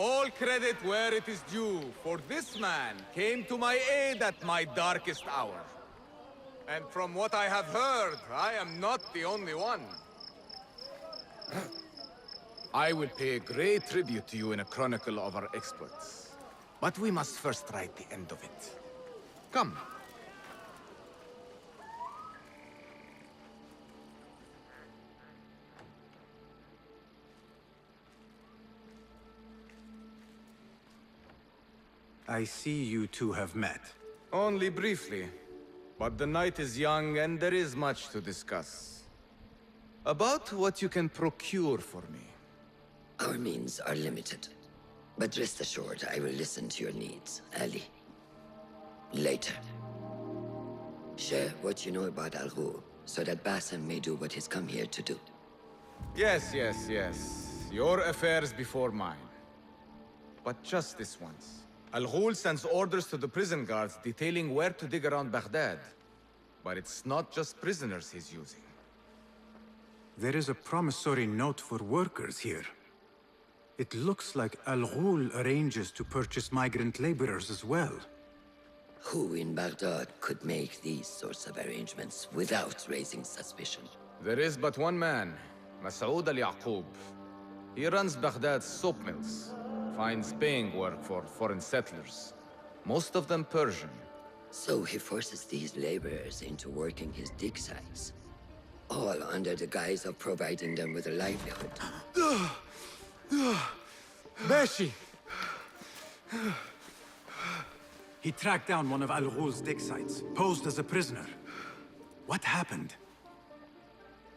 All credit where it is due, for this man came to my aid at my darkest hour. And from what I have heard, I am not the only one. I will pay a great tribute to you in a chronicle of our exploits. But we must first write the end of it. Come. I see you two have met. Only briefly. But the night is young and there is much to discuss. About what you can procure for me. Our means are limited. But rest assured, I will listen to your needs, Ali. Later. Share what you know about Al-Ghul, so that Bassem may do what he's come here to do. Yes. Your affairs before mine. But just this once. Al-Ghul sends orders to the prison guards detailing where to dig around Baghdad. But it's not just prisoners he's using. There is a promissory note for workers here. It looks like Al-Ghul arranges to purchase migrant laborers as well. Who in Baghdad could make these sorts of arrangements without raising suspicion? There is but one man, Masoud al-Yaqub. He runs Baghdad's soap mills, finds paying work for foreign settlers, most of them Persian. So he forces these laborers into working his dig sites, all under the guise of providing them with a livelihood. Beshi! He tracked down one of Al-Ghul's dig sites, posed as a prisoner. What happened?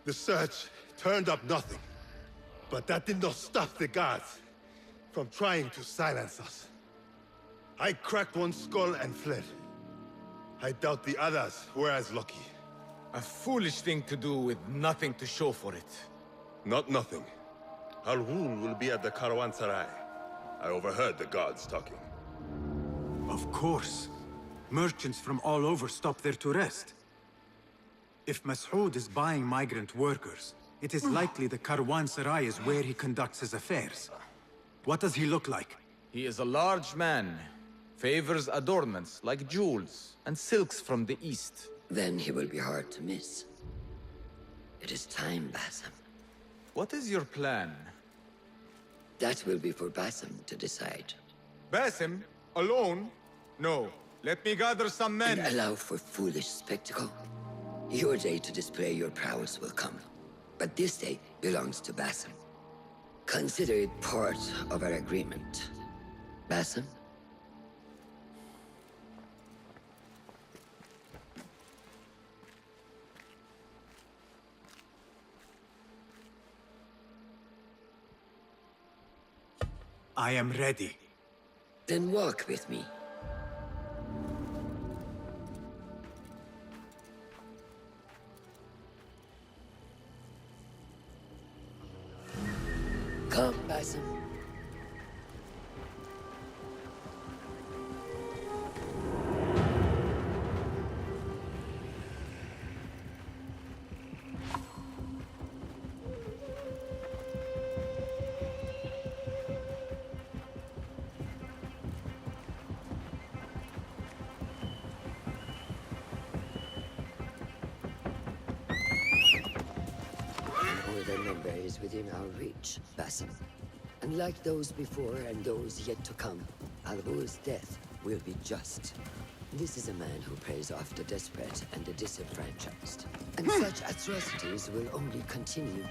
The search turned up nothing. But that did not stop the guards from trying to silence us. I cracked one skull and fled. I doubt the others were as lucky. A foolish thing to do with nothing to show for it. Not nothing. Al-Ghul will be at the Caravanserai. I overheard the guards talking. Of course. Merchants from all over stop there to rest. If Mas'ud is buying migrant workers, it is likely the Caravanserai is where he conducts his affairs. What does he look like? He is a large man. Favors adornments like jewels and silks from the east. Then he will be hard to miss. It is time, Basim. What is your plan? That will be for Basim to decide. Basim? Alone? No. Let me gather some men. And allow for foolish spectacle. Your day to display your prowess will come. But this day belongs to Basim. Consider it part of our agreement. Basim? I am ready. Then walk with me. Come, Basim. The number is within our reach, Basim. Unlike those before and those yet to come, Al-Ghul's death will be just. This is a man who preys off the desperate and the disenfranchised. And such atrocities will only continue.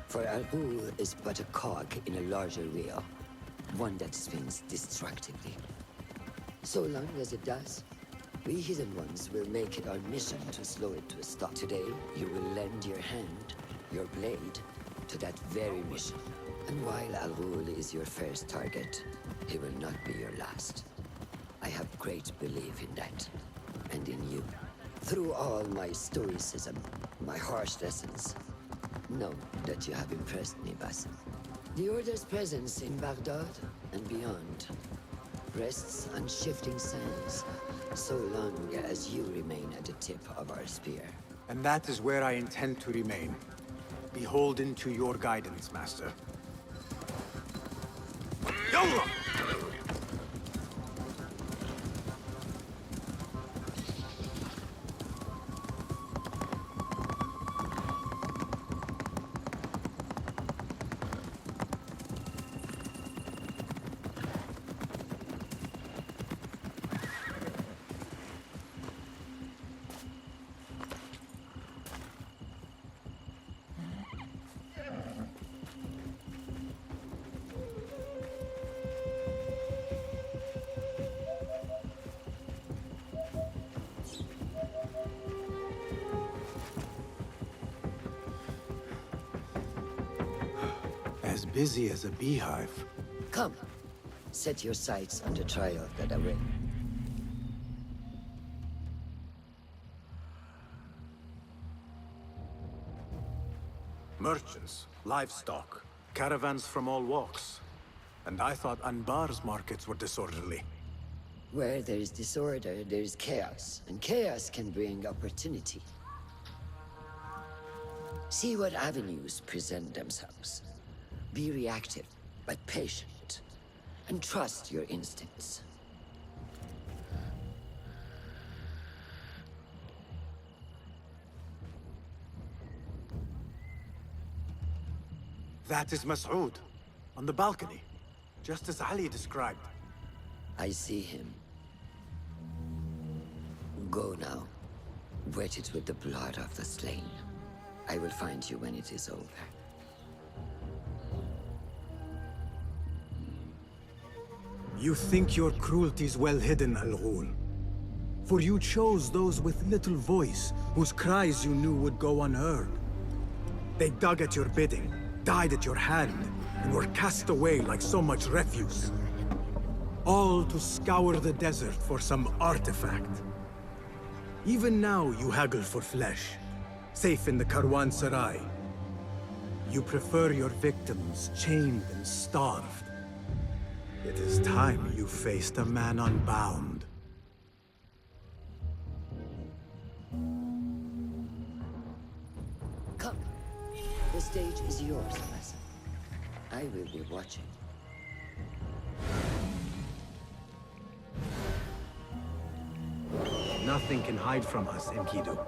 For Al-Ghul is but a cog in a larger wheel, one that spins destructively. So long as it does, we Hidden Ones will make it our mission to slow it to a stop. Today, you will lend your hand, your blade, to that very mission. And while Al-Ghul is your first target, he will not be your last. I have great belief in that, and in you. Through all my stoicism, my harsh lessons, know that you have impressed me, Basim. The Order's presence in Baghdad and beyond rests on shifting sands, so long as you remain at the tip of our spear. And that is where I intend to remain. Beholden to your guidance, Master. Yallah! As busy as a beehive. Come, set your sights on the trial that await. Merchants, livestock, caravans from all walks. And I thought Anbar's markets were disorderly. Where there is disorder, there is chaos, and chaos can bring opportunity. See what avenues present themselves. Be reactive, but patient, and trust your instincts. That is Mas'ud, on the balcony, just as Ali described. I see him. Go now. Wet it with the blood of the slain. I will find you when it is over. You think your cruelties well hidden, Al-Ghul. For you chose those with little voice, whose cries you knew would go unheard. They dug at your bidding, died at your hand, and were cast away like so much refuse. All to scour the desert for some artifact. Even now you haggle for flesh, safe in the Caravanserai. You prefer your victims chained and starved. It is time you faced a man unbound. Come. The stage is yours, Master. I will be watching. Nothing can hide from us, Enkidu.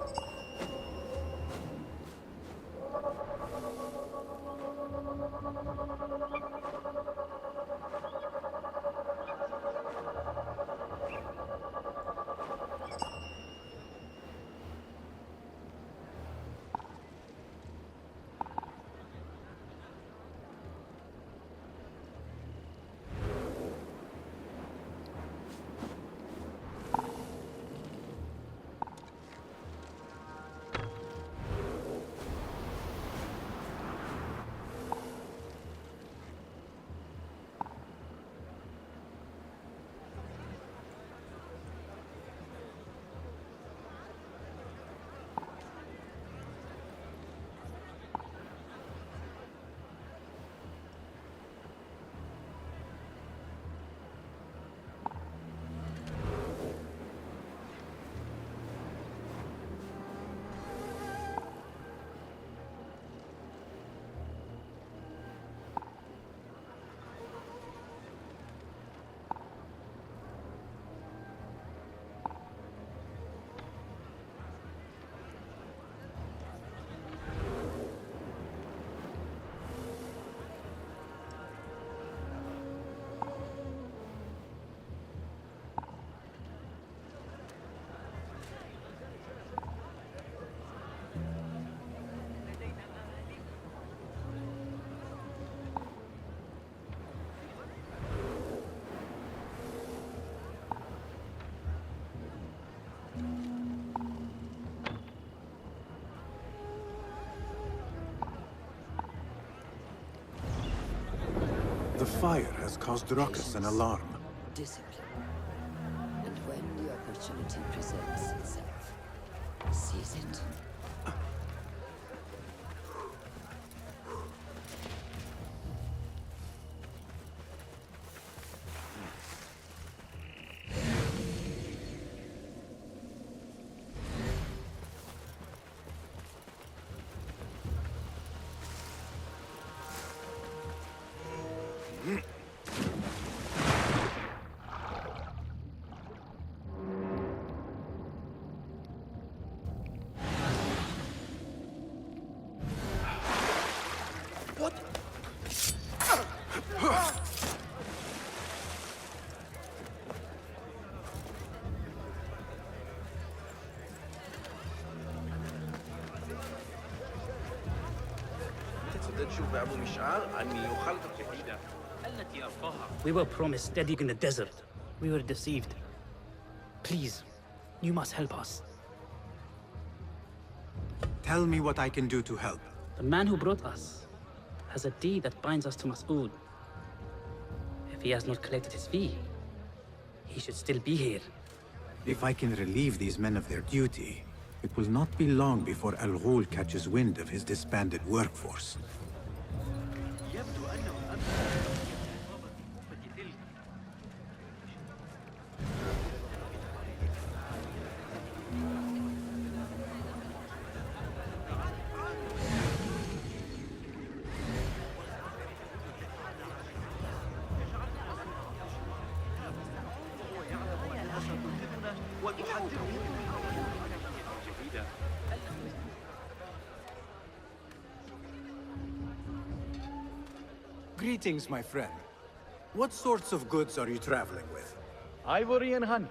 The fire has caused ruckus and alarm. Discipline. And when the opportunity presents itself, seize it. We were promised steady in the desert. We were deceived. Please, you must help us. Tell me what I can do to help. The man who brought us has a deed that binds us to Mas'ud. If he has not collected his fee, he should still be here. If I can relieve these men of their duty, it will not be long before Al Ghul catches wind of his disbanded workforce. Greetings, my friend. What sorts of goods are you traveling with? Ivory and honey.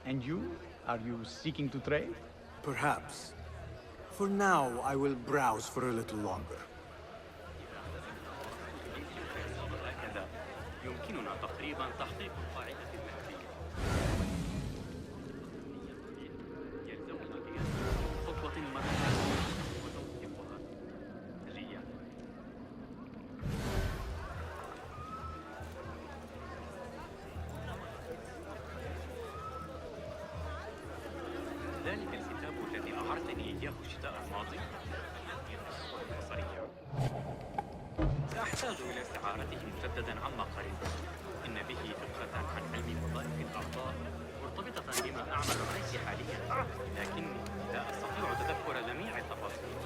And you? Are you seeking to trade? Perhaps. For now, I will browse for a little longer. يمكننا تقريبا تحقيق القاعدة المهدية. يلزمنا قيام خطوة مرحلة وتوثيقها. هيا. ذلك الكتاب الذي أعرتني إياه الشتاء الماضي. بصرية. يحتاج إلى استعارته مجددا عما قريب. إن به فكرة عن علم وظائف الأعضاء مرتبطة بما أعمل عليه حاليا، لكني لا أستطيع تذكر جميع التفاصيل.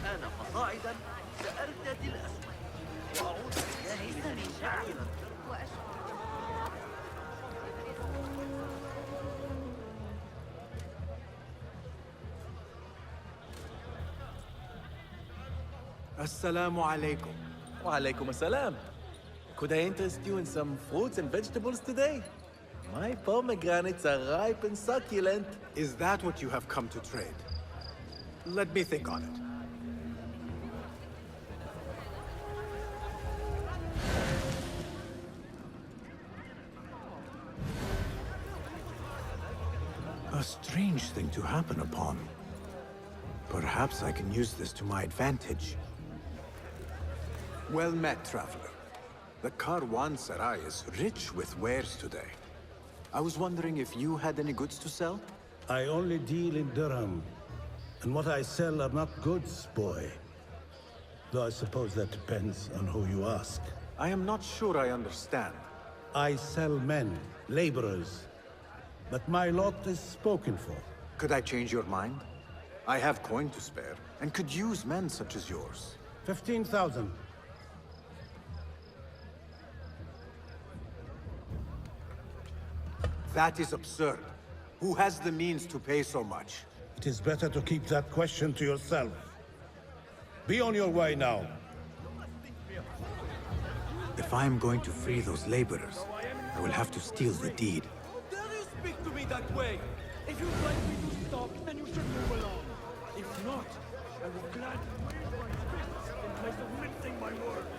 الآن فصاعدا سأرتدي الأسود وأعود بالله من شر Assalamu alaikum. Walaikum assalam. Could I interest you in some fruits and vegetables today? My pomegranates are ripe and succulent. Is that what you have come to trade? Let me think on it. A strange thing to happen upon. Perhaps I can use this to my advantage. Well met, traveler. The Karwan Sarai is rich with wares today. I was wondering if you had any goods to sell? I only deal in dirham, and what I sell are not goods, boy. Though I suppose that depends on who you ask. I am not sure I understand. I sell men, laborers, but my lot is spoken for. Could I change your mind? I have coin to spare, and could use men such as yours. 15,000. That is absurd. Who has the means to pay so much? It is better to keep that question to yourself. Be on your way now. If I am going to free those laborers, I will have to steal the deed. How dare you speak to me that way? If you'd like me to stop, then you should move along. If not, I will gladly raise my fists in place of mincing my words.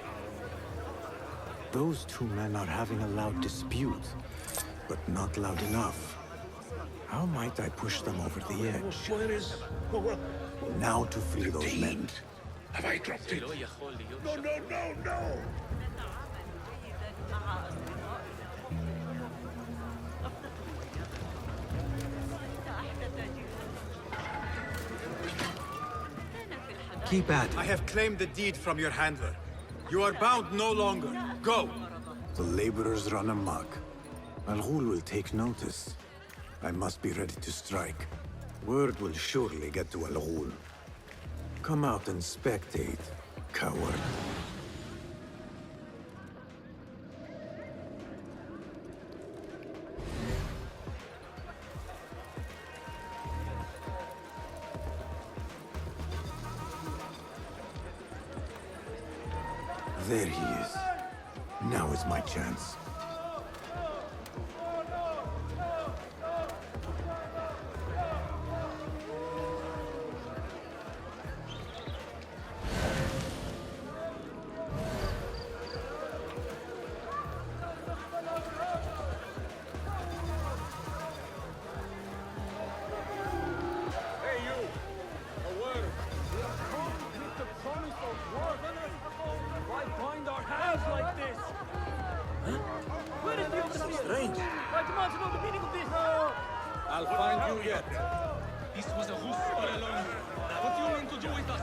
Those two men are having a loud dispute, but not loud enough. How might I push them over the edge? Where is... Now to free those men. Have I dropped it? No, no, no, no! Keep at it. I have claimed the deed from your handler. You are bound no longer. Go! The laborers run amok. Al-Ghul will take notice. I must be ready to strike. Word will surely get to Al-Ghul. Come out and spectate, coward. There he is. Now is my chance. I'll find you yet. This was a ruse all along. What do you mean to do with us?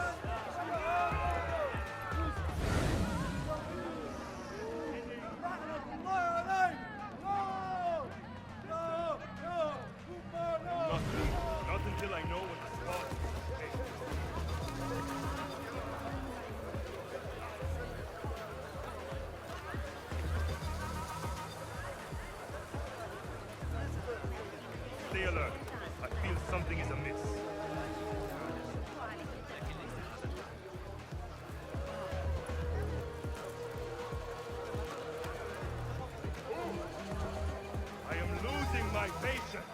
Not until I know what the spot is. Stay alert. I feel something is amiss. I am losing my patience.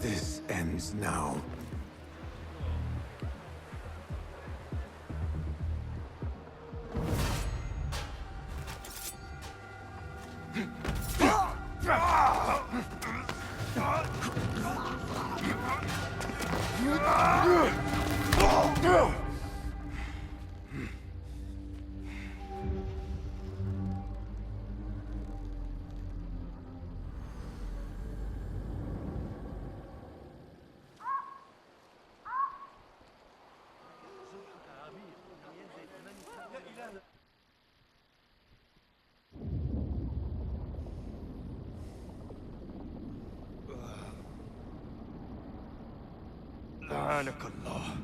This ends now. لعنك الله.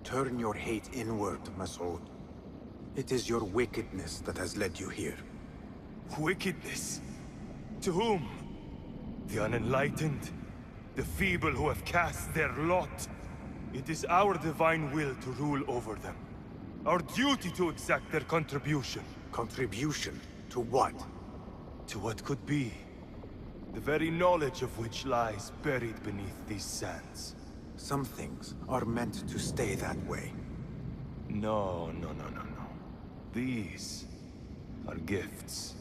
Turn your hate inward, Mas'ud. It is your wickedness that has led you here. Wickedness? To whom? The unenlightened? The feeble who have cast their lot? It is our divine will to rule over them. Our duty to exact their contribution. Contribution? To what? To what could be. The very knowledge of which lies buried beneath these sands. Some things are meant to stay that way. No. These are gifts,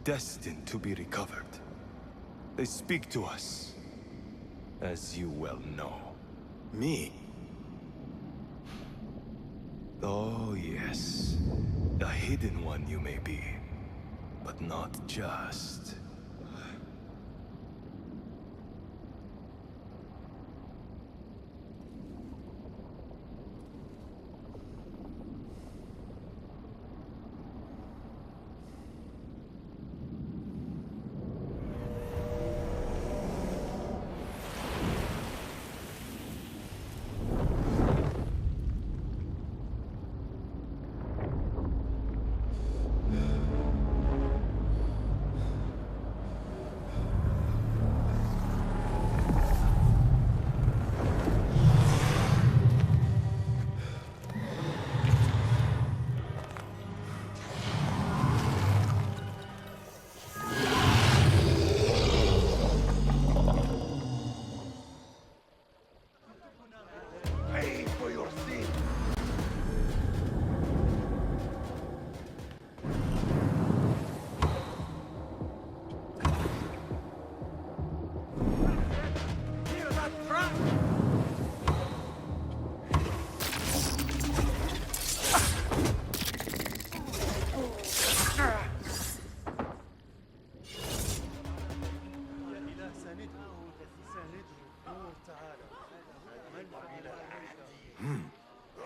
destined to be recovered. They speak to us, as you well know. Me? Oh, yes. A hidden one you may be, but not just.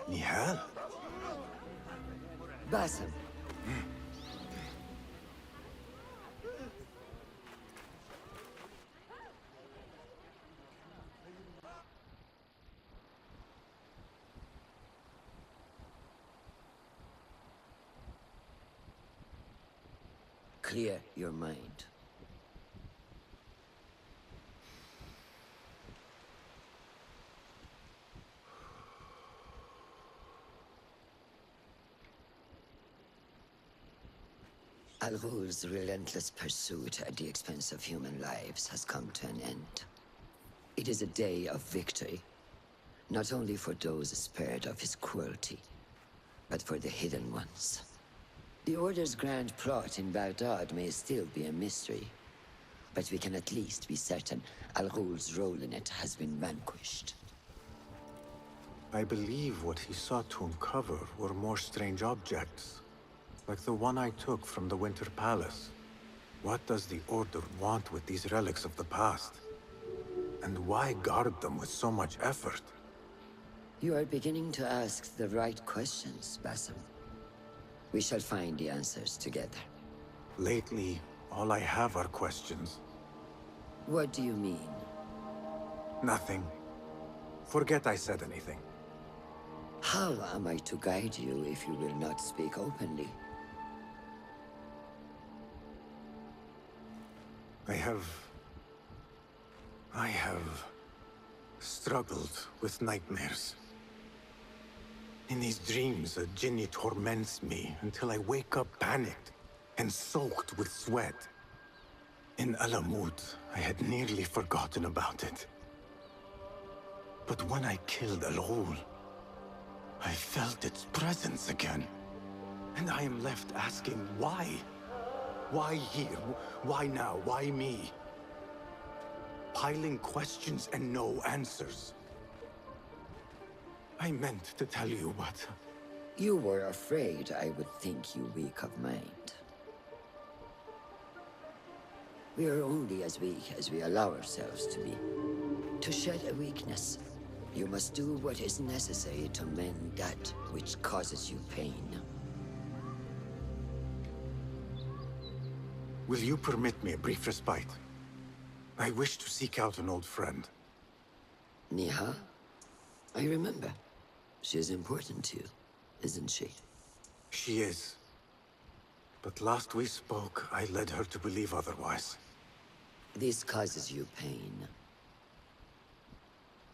Nihal? Basim. Clear your mind. Al-Ghul's relentless pursuit at the expense of human lives has come to an end. It is a day of victory, not only for those spared of his cruelty, but for the hidden ones. The Order's grand plot in Baghdad may still be a mystery, but we can at least be certain Al-Ghul's role in it has been vanquished. I believe what he sought to uncover were more strange objects, like the one I took from the Winter Palace. What does the Order want with these relics of the past? And why guard them with so much effort? You are beginning to ask the right questions, Basim. We shall find the answers together. Lately, all I have are questions. What do you mean? Nothing. Forget I said anything. How am I to guide you if you will not speak openly? I have struggled with nightmares. In these dreams, a jinni torments me until I wake up panicked and soaked with sweat. In Alamut, I had nearly forgotten about it. But when I killed Al-Ghul, I felt its presence again. And I am left asking why. Why here? Why now? Why me? Piling questions and no answers. I meant to tell you, but... You were afraid I would think you weak of mind. We are only as weak as we allow ourselves to be. To shed a weakness, you must do what is necessary to mend that which causes you pain. Will you permit me a brief respite? I wish to seek out an old friend. Niha? I remember. She is important to you, isn't she? She is. But last we spoke, I led her to believe otherwise. This causes you pain.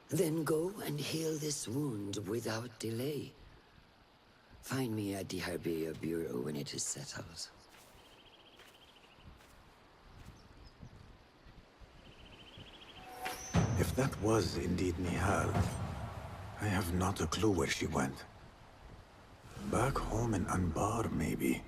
Then go and heal this wound without delay. Find me at the Harbiya Bureau when it is settled. If that was indeed Nihal, I have not a clue where she went. Back home in Anbar, maybe.